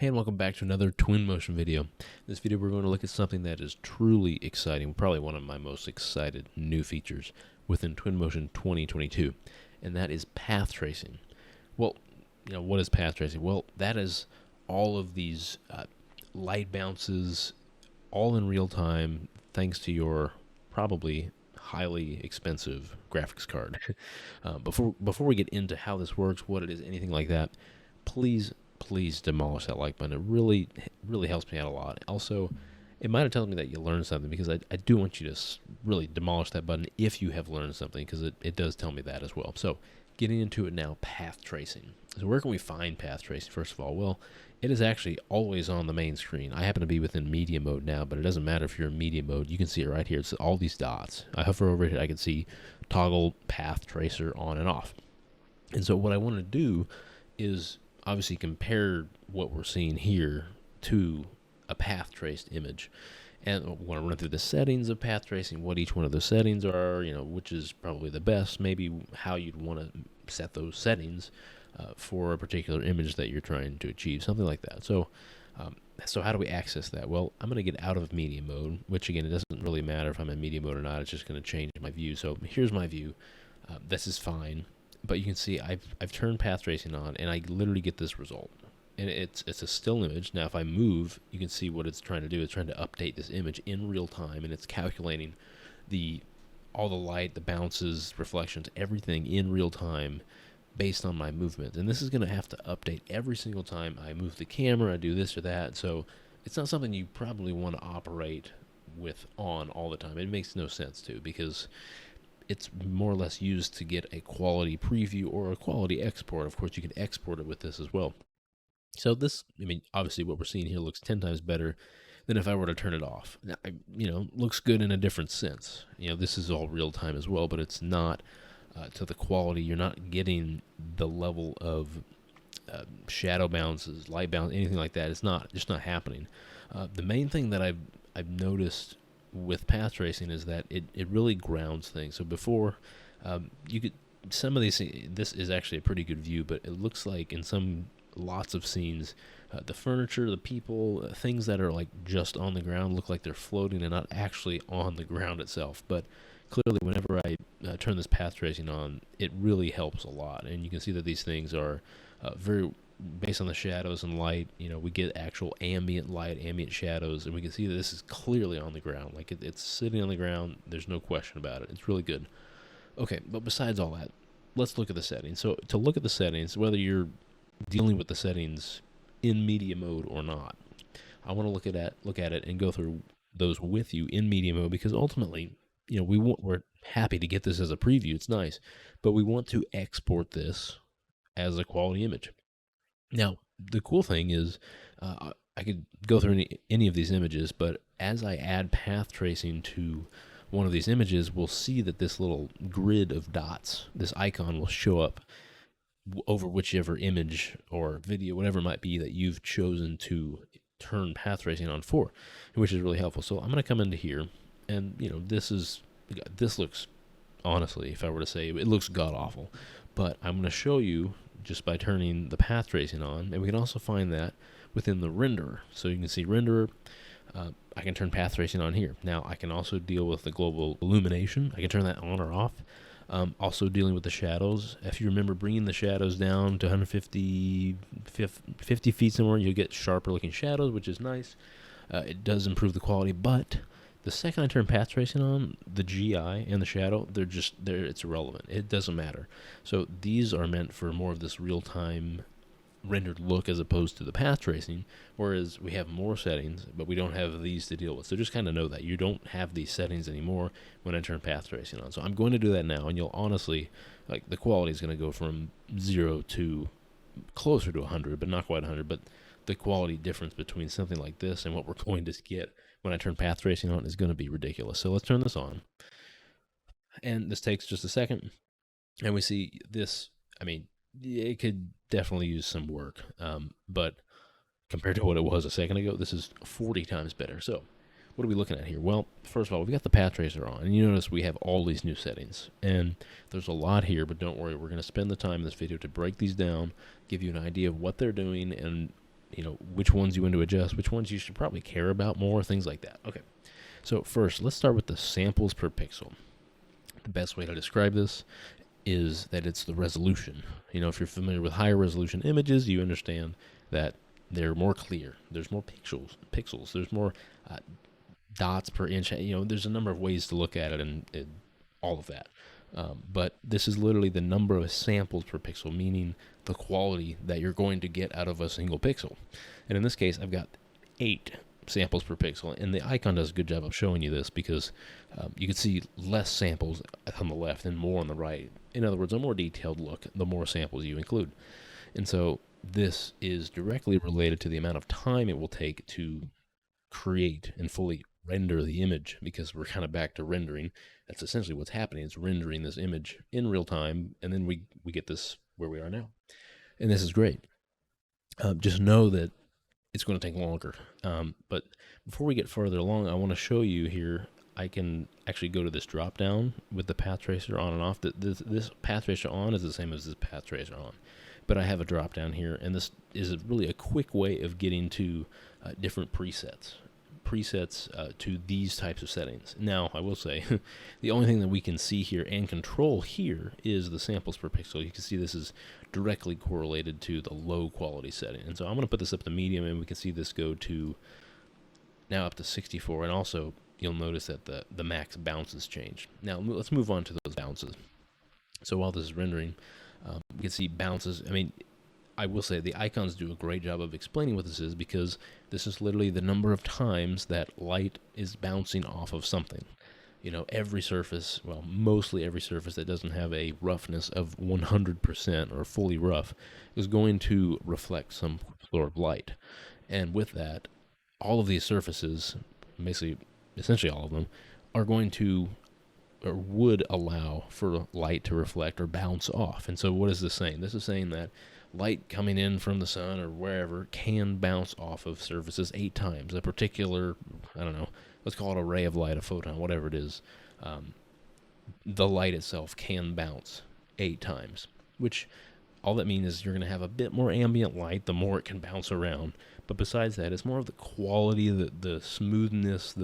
Hey, and welcome back to another Twinmotion video. In this video, we're going to look at something that is truly exciting, probably one of my most excited new features within Twinmotion 2022, and that is path tracing. Well, what is path tracing? Well, that is all of these light bounces, all in real time, thanks to your probably highly expensive graphics card. Before we get into how this works, what it is, anything like that, please demolish that like button. It really helps me out a lot. Also, it might have told me that you learned something, because I do want you to really demolish that button if you have learned something, because it does tell me that as well. So getting into it now, path tracing. So where can we find path tracing, first of all? Well, it is actually always on the main screen. I happen to be within media mode now, but it doesn't matter if you're in media mode. You can see it right here. It's all these dots. I hover over it, I can see toggle path tracer on and off. And so what I want to do is obviously compare what we're seeing here to a path traced image. And we want to run through the settings of path tracing, what each one of those settings are, which is probably the best, maybe how you'd want to set those settings for a particular image that you're trying to achieve, something like that. So how do we access that? Well, I'm going to get out of media mode, which again, it doesn't really matter if I'm in media mode or not. It's just going to change my view. So here's my view. This is fine. But you can see I've turned path tracing on, and I literally get this result. And it's a still image. Now, if I move, you can see what it's trying to do. It's trying to update this image in real time, and it's calculating all the light, the bounces, reflections, everything in real time based on my movement. And this is going to have to update every single time I move the camera, I do this or that. So it's not something you probably want to operate with on all the time. It makes no sense to, because it's more or less used to get a quality preview or a quality export. Of course, you can export it with this as well. So this, obviously what we're seeing here looks 10 times better than if I were to turn it off. Now, looks good in a different sense. This is all real time as well, but it's not to the quality. You're not getting the level of shadow bounces, light bounce, anything like that. It's just not happening. The main thing that I've noticed with path tracing is that it really grounds things. So before, you could, some of these, this is actually a pretty good view, but it looks like in lots of scenes, the furniture, the people, things that are like just on the ground look like they're floating and not actually on the ground itself. But clearly, whenever I turn this path tracing on, it really helps a lot. And you can see that these things are very based on the shadows and light. We get actual ambient light, ambient shadows, and we can see that this is clearly on the ground. Like it's sitting on the ground. There's no question about it. It's really good. Okay, but besides all that, let's look at the settings. So to look at the settings, whether you're dealing with the settings in media mode or not, I want to look at it and go through those with you in media mode, because ultimately, we're happy to get this as a preview. It's nice, but we want to export this as a quality image. Now, the cool thing is, I could go through any of these images, but as I add path tracing to one of these images, we'll see that this little grid of dots, this icon, will show up over whichever image or video, whatever it might be, that you've chosen to turn path tracing on for, which is really helpful. So I'm going to come into here, and this looks, honestly, if I were to say, it looks god-awful, but I'm going to show you just by turning the path tracing on, and we can also find that within the renderer. So you can see renderer, I can turn path tracing on here. Now I can also deal with the global illumination. I can turn that on or off. Also dealing with the shadows. If you remember, bringing the shadows down to 50 feet somewhere, you'll get sharper looking shadows, which is nice. It does improve the quality, but the second I turn path tracing on, the GI and the shadow, it's irrelevant. It doesn't matter. So these are meant for more of this real-time rendered look as opposed to the path tracing, whereas we have more settings, but we don't have these to deal with. So just kind of know that you don't have these settings anymore when I turn path tracing on. So I'm going to do that now, and you'll honestly, like, the quality is going to go from 0 to closer to 100, but not quite 100, but the quality difference between something like this and what we're going to get when I turn path tracing on is going to be ridiculous. So let's turn this on. And this takes just a second. And we see this, it could definitely use some work. But compared to what it was a second ago, this is 40 times better. So what are we looking at here? Well, first of all, we got the path tracer on. And you notice we have all these new settings. And there's a lot here, but don't worry. We're going to spend the time in this video to break these down, give you an idea of what they're doing, and which ones you want to adjust, which ones you should probably care about more, things like that. Okay, so first, let's start with the samples per pixel. The best way to describe this is that it's the resolution. If you're familiar with higher resolution images, you understand that they're more clear. There's more pixels. There's more dots per inch. There's a number of ways to look at it and all of that. But this is literally the number of samples per pixel, meaning the quality that you're going to get out of a single pixel. And in this case, I've got 8 samples per pixel, and the icon does a good job of showing you this because you can see less samples on the left and more on the right. In other words, a more detailed look, the more samples you include. And so this is directly related to the amount of time it will take to create and fully render the image, because we're kind of back to rendering. That's essentially what's happening. It's rendering this image in real time, and then we get this where we are now. And this is great. Just know that it's going to take longer. But before we get further along, I want to show you here. I can actually go to this drop down with the path tracer on and off. This path tracer on is the same as this path tracer on, but I have a drop down here, and this is really a quick way of getting to different presets to these types of settings. Now, I will say, the only thing that we can see here and control here is the samples per pixel. You can see this is directly correlated to the low quality setting. And so I'm going to put this up to medium, and we can see this go to now up to 64. And also, you'll notice that the max bounces change. Now, let's move on to those bounces. So while this is rendering, we can see bounces. I will say the icons do a great job of explaining what this is, because this is literally the number of times that light is bouncing off of something. Every surface, well, mostly every surface that doesn't have a roughness of 100% or fully rough is going to reflect some sort of light. And with that, all of these surfaces, essentially all of them, are going to or would allow for light to reflect or bounce off. And so what is this saying? This is saying that light coming in from the sun or wherever can bounce off of surfaces 8 times. A particular, let's call it a ray of light, a photon, whatever it is. The light itself can bounce 8 times, which all that means is you're going to have a bit more ambient light the more it can bounce around. But besides that, it's more of the quality, the smoothness,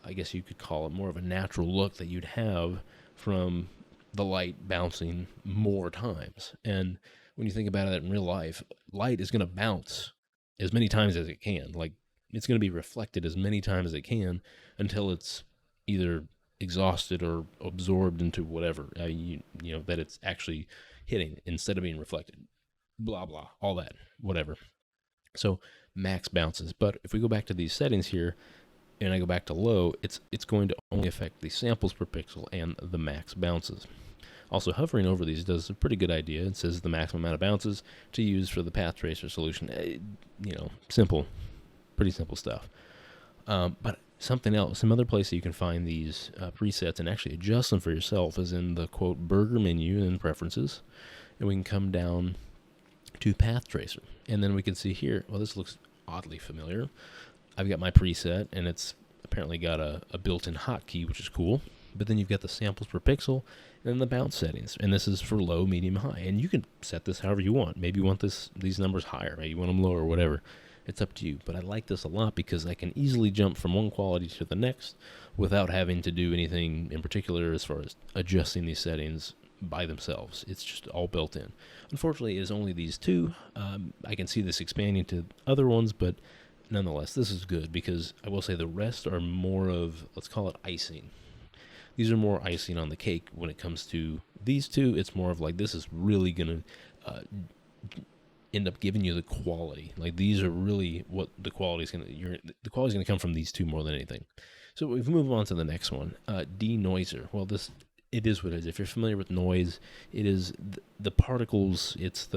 I guess you could call it more of a natural look that you'd have from the light bouncing more times. And when you think about it in real life, light is going to bounce as many times as it can. Like, it's going to be reflected as many times as it can until it's either exhausted or absorbed into whatever, that it's actually hitting instead of being reflected. Blah, blah, all that, whatever. So max bounces. But if we go back to these settings here, and I go back to low, it's going to only affect the samples per pixel and the max bounces. Also, hovering over these does a pretty good idea. It says the maximum amount of bounces to use for the path tracer solution. Simple, pretty simple stuff. But something else, some other place that you can find these presets and actually adjust them for yourself is in the, quote, burger menu in preferences. And we can come down to path tracer. And then we can see here, well, this looks oddly familiar. I've got my preset, and it's apparently got a built-in hotkey, which is cool. But then you've got the samples per pixel and then the bounce settings. And this is for low, medium, high. And you can set this however you want. Maybe you want these numbers higher. Maybe you want them lower, whatever. It's up to you. But I like this a lot because I can easily jump from one quality to the next without having to do anything in particular as far as adjusting these settings by themselves. It's just all built in. Unfortunately, it is only these 2. I can see this expanding to other ones, but nonetheless, this is good because I will say the rest are more of, let's call it icing. These are more icing on the cake when it comes to these 2. It's more of like, this is really going to end up giving you the quality. Like, these are really what the quality is going to, the quality is going to come from these 2 more than anything. So if we move on to the next one, Denoiser. Well, it is what it is. If you're familiar with noise, it is the particles, it's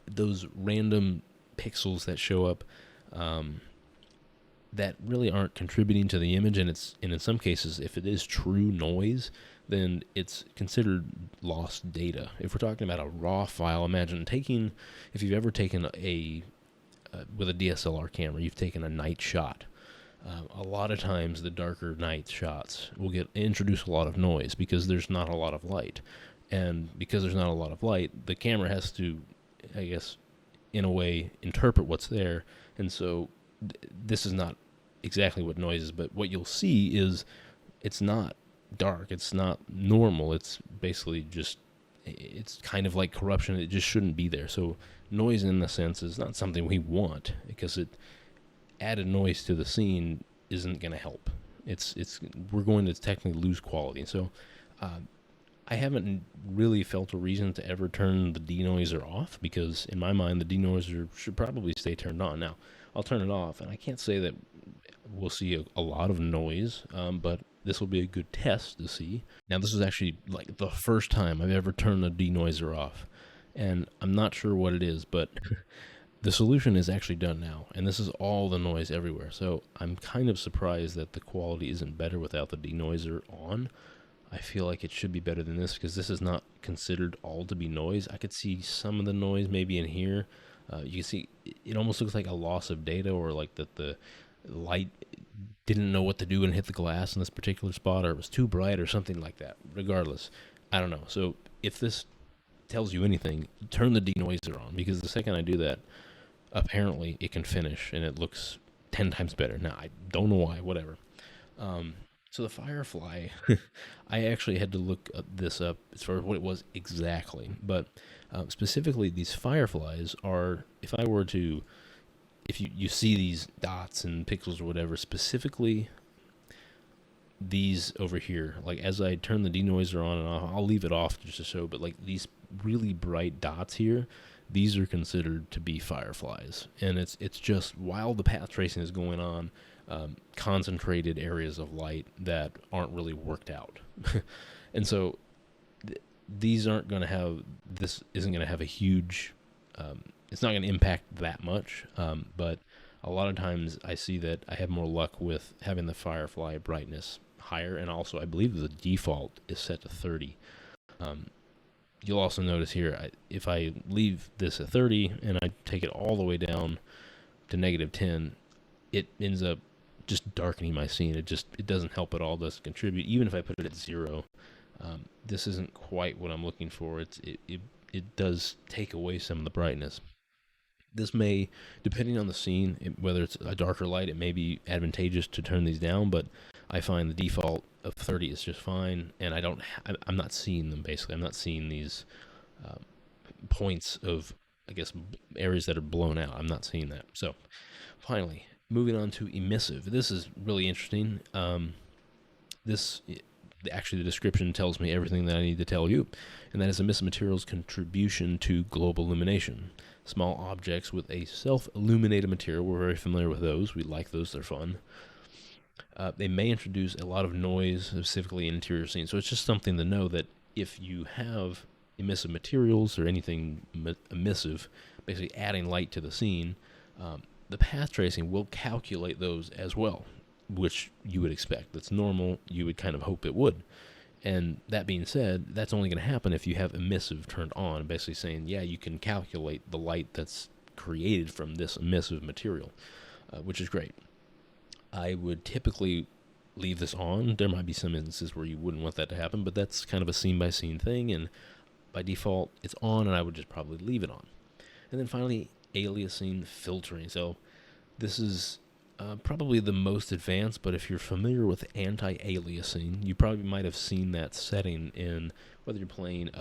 those random pixels that show up that really aren't contributing to the image, and in some cases, if it is true noise, then it's considered lost data. If we're talking about a raw file, imagine if you've ever taken with a DSLR camera, you've taken a night shot. A lot of times the darker night shots will introduce a lot of noise because there's not a lot of light. And because there's not a lot of light, the camera has to, I guess, in a way, interpret what's there. And so this is not exactly what noise is, but what you'll see is it's not dark, it's not normal, it's basically just, it's kind of like corruption. It just shouldn't be there. So noise, in a sense, is not something we want, because it added noise to the scene isn't going to help. It's we're going to technically lose quality. So I haven't really felt a reason to ever turn the denoiser off, because in my mind the denoiser should probably stay turned on. Now I'll turn it off, and I can't say that we'll see a lot of noise, but this will be a good test to see. Now this is actually like the first time I've ever turned the denoiser off, and I'm not sure what it is, but the solution is actually done now, and this is all the noise everywhere. So I'm kind of surprised that the quality isn't better without the denoiser on. I feel like it should be better than this, because this is not considered all to be noise. I could see some of the noise maybe in here. You can see it almost looks like a loss of data, or like that the light didn't know what to do and hit the glass in this particular spot, or it was too bright or something like that. Regardless, I don't know. So if this tells you anything, turn the denoiser on, because the second I do that, apparently it can finish and it looks 10 times better. Now I don't know why, whatever. So the Firefly, I actually had to look this up as far as what it was exactly, but specifically these Fireflies are, if you see these dots and pixels or whatever, specifically these over here, like as I turn the denoiser on and off, I'll leave it off just to show, but like these really bright dots here, these are considered to be Fireflies. And it's just, while the path tracing is going on, concentrated areas of light that aren't really worked out. And so these aren't going to have, this isn't going to have a huge, it's not going to impact that much, but a lot of times I see that I have more luck with having the Firefly brightness higher, and also I believe the default is set to 30. You'll also notice here, if I leave this at 30 and I take it all the way down to -10, it ends up just darkening my scene. It doesn't help at all, doesn't contribute. Even if I put it at 0, this isn't quite what I'm looking for. It does take away some of the brightness. This may, depending on the scene, whether it's a darker light, it may be advantageous to turn these down, but I find the default of 30 is just fine, and I'm not seeing them, basically. I'm not seeing these points of, I guess, areas that are blown out. I'm not seeing that. So, finally, moving on to emissive. This is really interesting. Actually, the description tells me everything that I need to tell you, and that is emissive materials' contribution to global illumination. Small objects with a self-illuminated material. We're very familiar with those. We like those. They're fun. They may introduce a lot of noise, specifically in interior scenes. So it's just something to know, that if you have emissive materials or anything emissive, basically adding light to the scene, the path tracing will calculate those as well, which you would expect. That's normal. You would kind of hope it would. And that being said, that's only going to happen if you have emissive turned on, basically saying, yeah, you can calculate the light that's created from this emissive material, which is great. I would typically leave this on. There might be some instances where you wouldn't want that to happen, but that's kind of a scene-by-scene thing, and by default, it's on, and I would just probably leave it on. And then finally, aliasing filtering. So this is probably the most advanced, but if you're familiar with anti-aliasing, you probably might have seen that setting in, whether you're playing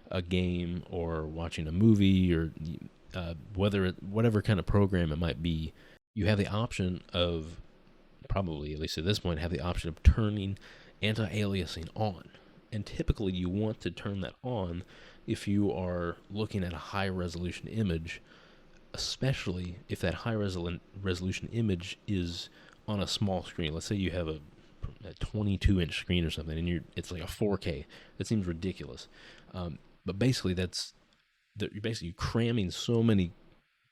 a game or watching a movie, or whatever kind of program it might be. You have the option of, probably, at least at this point, have the option of turning anti-aliasing on. And typically you want to turn that on if you are looking at a high-resolution image, especially if that high-resolution image is on a small screen. Let's say you have a 22-inch screen or something, and it's like a 4K. That seems ridiculous. But basically, you're basically cramming so many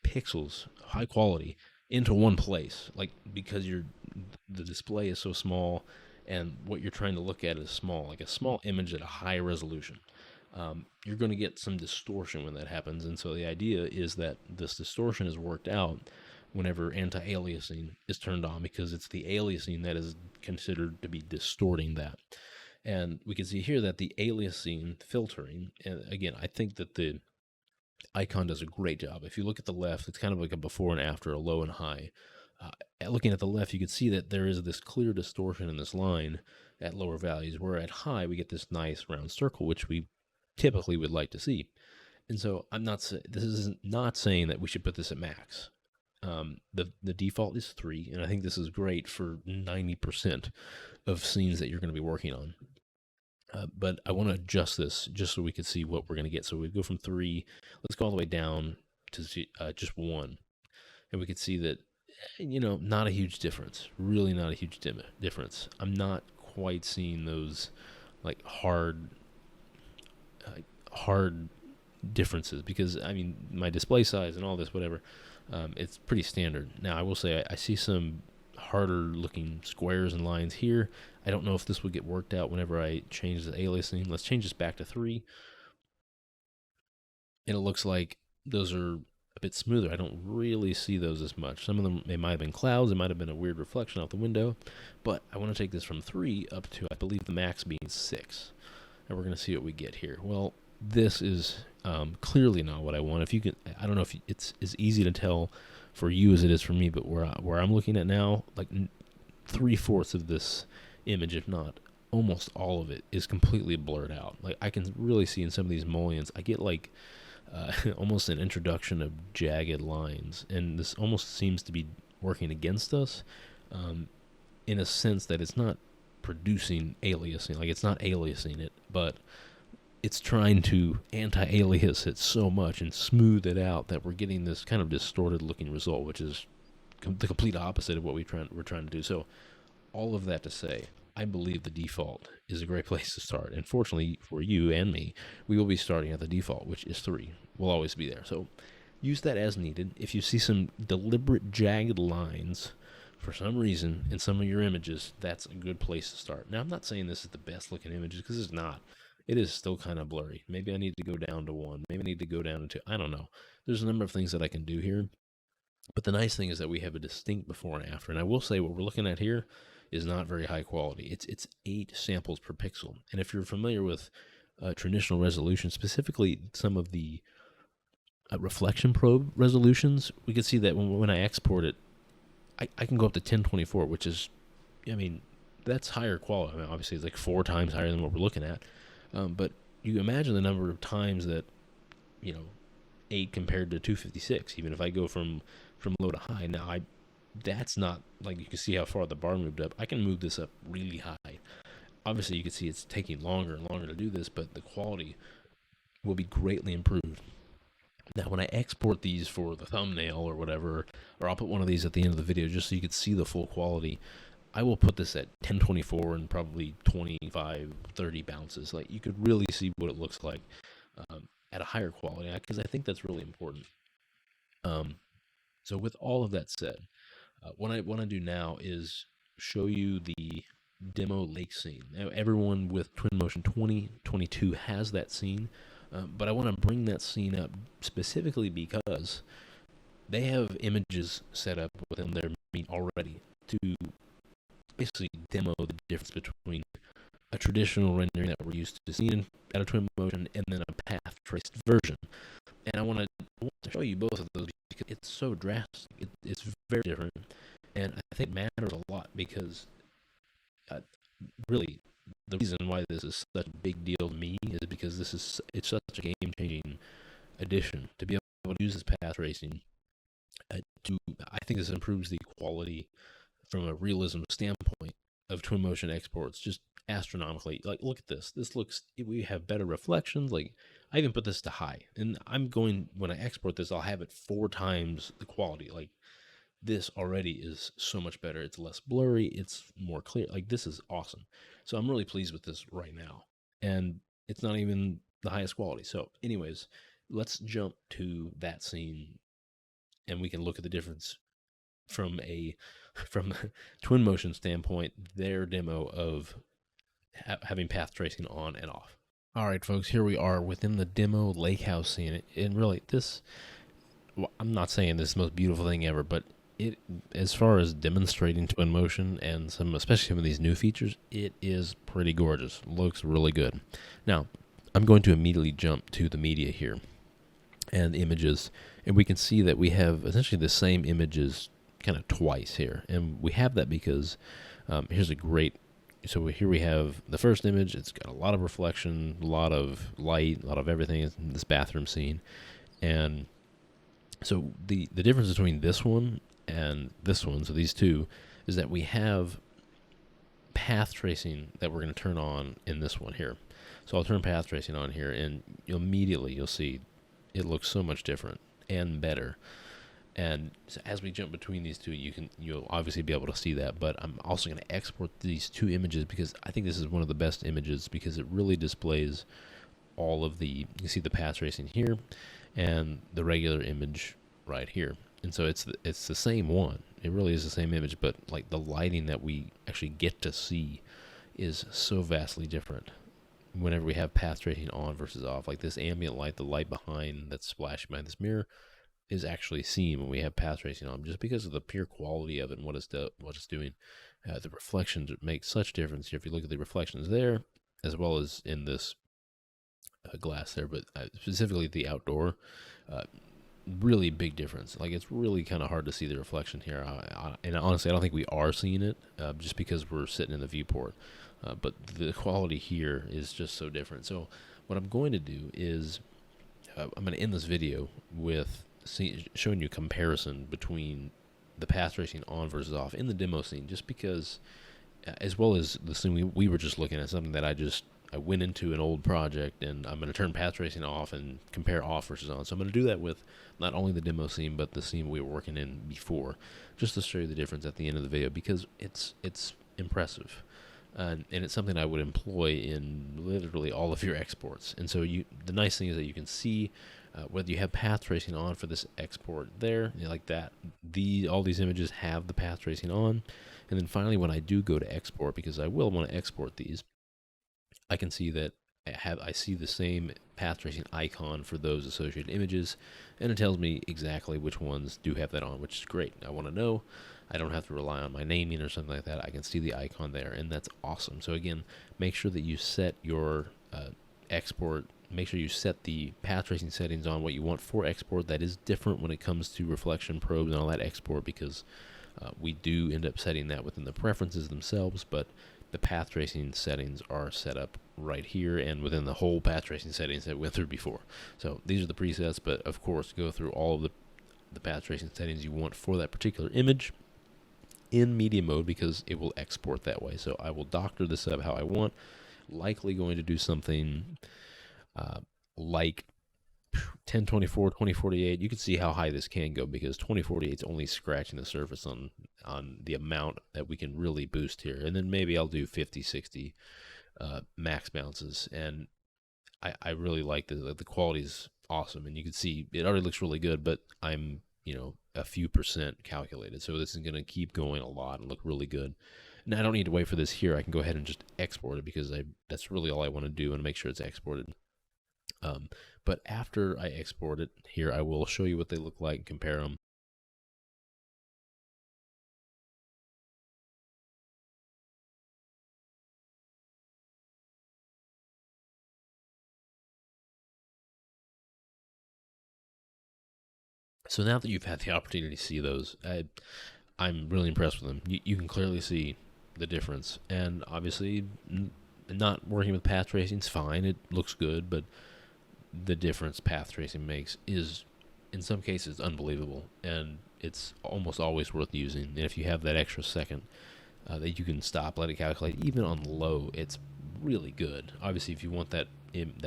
pixels, high quality, into one place, like, because the display is so small, and what you're trying to look at is small, like a small image at a high resolution. You're going to get some distortion when that happens, and so the idea is that this distortion is worked out whenever anti-aliasing is turned on, because it's the aliasing that is considered to be distorting that. And we can see here that the aliasing filtering, and again, I think that the Icon does a great job. If you look at the left, it's kind of like a before and after, a low and high. Looking at the left, you can see that there is this clear distortion in this line at lower values, where at high, we get this nice round circle, which we typically would like to see. And so this is not saying that we should put this at max. The default is 3, and I think this is great for 90% of scenes that you're going to be working on. But I want to adjust this just so we can see what we're going to get. So we go from 3, let's go all the way down to just 1. And we can see that, not a huge difference. Really not a huge difference. I'm not quite seeing those like hard differences, because my display size and all this, whatever, it's pretty standard. Now I will say I see some harder looking squares and lines here. I don't know if this would get worked out whenever I change the aliasing. Let's change this back to 3. And it looks like those are a bit smoother. I don't really see those as much. Some of them, they might have been clouds. It might have been a weird reflection out the window. But I want to take this from 3 up to, I believe, the max being 6. And we're going to see what we get here. Well, this is clearly not what I want. If you can, I don't know if it's as easy to tell for you as it is for me, but where I'm looking at now, like 3/4 of this image, if not almost all of it, is completely blurred out. Like I can really see in some of these mullions, I get like almost an introduction of jagged lines, and this almost seems to be working against us, in a sense that it's not producing aliasing. Like it's not aliasing it, but it's trying to anti-alias it so much and smooth it out that we're getting this kind of distorted looking result, which is the complete opposite of what we're trying to do. So all of that to say, I believe the default is a great place to start. And fortunately for you and me, we will be starting at the default, which is 3. We'll always be there. So use that as needed. If you see some deliberate jagged lines for some reason in some of your images, that's a good place to start. Now, I'm not saying this is the best looking images, because it's not. It is still kind of blurry. Maybe I need to go down to 1. Maybe I need to go down to 2. I don't know. There's a number of things that I can do here. But the nice thing is that we have a distinct before and after. And I will say what we're looking at here is not very high quality. It's 8 samples per pixel. And if you're familiar with traditional resolution, specifically some of the reflection probe resolutions, we can see that when I export it, I can go up to 1024, which is, that's higher quality. Obviously, it's like 4 times higher than what we're looking at. But you imagine the number of times that, 8 compared to 256, even if I go from low to high. Now, that's not, like, you can see how far the bar moved up. I can move this up really high. Obviously, you can see it's taking longer and longer to do this, but the quality will be greatly improved. Now, when I export these for the thumbnail or whatever, or I'll put one of these at the end of the video just so you can see the full quality, I will put this at 1024 and probably 25, 30 bounces. Like, you could really see what it looks like at a higher quality, because I think that's really important. So with all of that said, what I want to do now is show you the demo lake scene. Now, everyone with Twinmotion 2022 has that scene, but I want to bring that scene up specifically because they have images set up within their meet already to basically demo the difference between a traditional rendering that we're used to seeing out of Twinmotion and then a path traced version. And I want to show you both of those because it's so drastic. It's very different, and I think it matters a lot because really the reason why this is such a big deal to me is because it's such a game-changing addition to be able to use this path tracing. I think this improves the quality from a realism standpoint of Twinmotion exports just astronomically. Like, look at this. We have better reflections. Like, I even put this to high, and when I export this, I'll have it 4 times the quality. Like, this already is so much better. It's less blurry. It's more clear. Like, this is awesome. So I'm really pleased with this right now, and it's not even the highest quality. So anyways, let's jump to that scene, and we can look at the difference from a Twinmotion standpoint, their demo of having path tracing on and off. All right, folks, here we are within the demo lake house scene. And really, I'm not saying this is the most beautiful thing ever, but as far as demonstrating Twinmotion and especially some of these new features, it is pretty gorgeous. Looks really good. Now, I'm going to immediately jump to the media here. and images, and we can see that we have essentially the same images kind of twice here. And we have that because here's a great, so here we have the first image. It's got a lot of reflection, a lot of light, a lot of everything in this bathroom scene. And so the difference between this one and this one, so these two, is that we have path tracing that we're going to turn on in this one here. So I'll turn path tracing on here, and immediately you'll see it looks so much different and better. And so as we jump between these two, you'll obviously be able to see that. But I'm also going to export these two images because I think this is one of the best images, because it really displays all of the, you see the path tracing here and the regular image right here. And so it's the same one. It really is the same image, but like the lighting that we actually get to see is so vastly different whenever we have path tracing on versus off. Like this ambient light, the light behind that's splashing behind this mirror, is actually seen when we have path tracing on, just because of the pure quality of it and what it's doing. The reflections make such difference here. If you look at the reflections there, as well as in this glass there, but specifically the outdoor, really big difference. Like it's really kind of hard to see the reflection here, and honestly I don't think we are seeing it just because we're sitting in the viewport, but the quality here is just so different. So what I'm going to do is I'm going to end this video with showing you a comparison between the path tracing on versus off in the demo scene, just because as well as the scene we were just looking at, something that I went into an old project, and I'm going to turn path tracing off and compare off versus on. So I'm going to do that with not only the demo scene, but the scene we were working in before, just to show you the difference at the end of the video, because it's impressive. And it's something I would employ in literally all of your exports. And so the nice thing is that you can see whether you have path tracing on for this export there, like that. All these images have the path tracing on. And then finally, when I do go to export, because I will want to export these, I can see that I see the same path tracing icon for those associated images, and it tells me exactly which ones do have that on, which is great. I want to know. I don't have to rely on my naming or something like that. I can see the icon there, and that's awesome. So again, make sure that you set your export. Make sure you set the path tracing settings on what you want for export. That is different when it comes to reflection probes and all that export, because we do end up setting that within the preferences themselves, but the path tracing settings are set up right here and within the whole path tracing settings that we went through before. So these are the presets, but of course go through all of the path tracing settings you want for that particular image in media mode, because it will export that way. So I will doctor this up how I want. Likely going to do something like 1024, 2048. You can see how high this can go, because 2048 is only scratching the surface on the amount that we can really boost here. And then maybe I'll do 50, 60 max bounces. And I really like the quality is awesome. And you can see it already looks really good, but I'm, a few percent calculated. So this is going to keep going a lot and look really good. Now I don't need to wait for this here. I can go ahead and just export it, because that's really all I want to do, and make sure it's exported. But after I export it here, I will show you what they look like and compare them. So now that you've had the opportunity to see those, I'm really impressed with them. You can clearly see the difference, and obviously not working with path tracing is fine. It looks good, but the difference path tracing makes is, in some cases, unbelievable, and it's almost always worth using. And if you have that extra second that you can stop, let it calculate, even on low, it's really good. Obviously, if you want that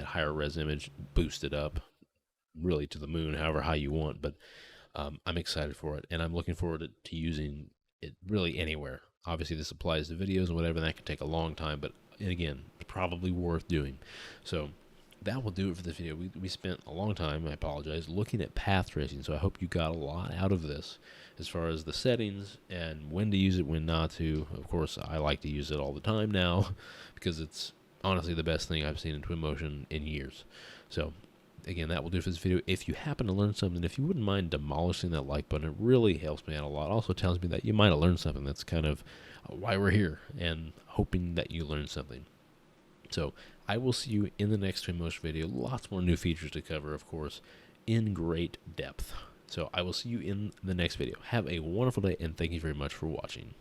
higher res image boosted up really to the moon, however high you want, but I'm excited for it, and I'm looking forward to using it really anywhere. Obviously, this applies to videos and whatever, and that can take a long time, but again, probably worth doing. So that will do it for this video. We spent a long time, I apologize, looking at path tracing, so I hope you got a lot out of this as far as the settings and when to use it, when not to. Of course, I like to use it all the time now, because it's honestly the best thing I've seen in Twinmotion in years. So again, that will do it for this video. If you happen to learn something, if you wouldn't mind demolishing that like button, it really helps me out a lot. Also tells me that you might have learned something. That's kind of why we're here, and hoping that you learned something. So I will see you in the next Twinmotion video. Lots more new features to cover, of course. in great depth. So I will see you in the next video. Have a wonderful day, and thank you very much for watching.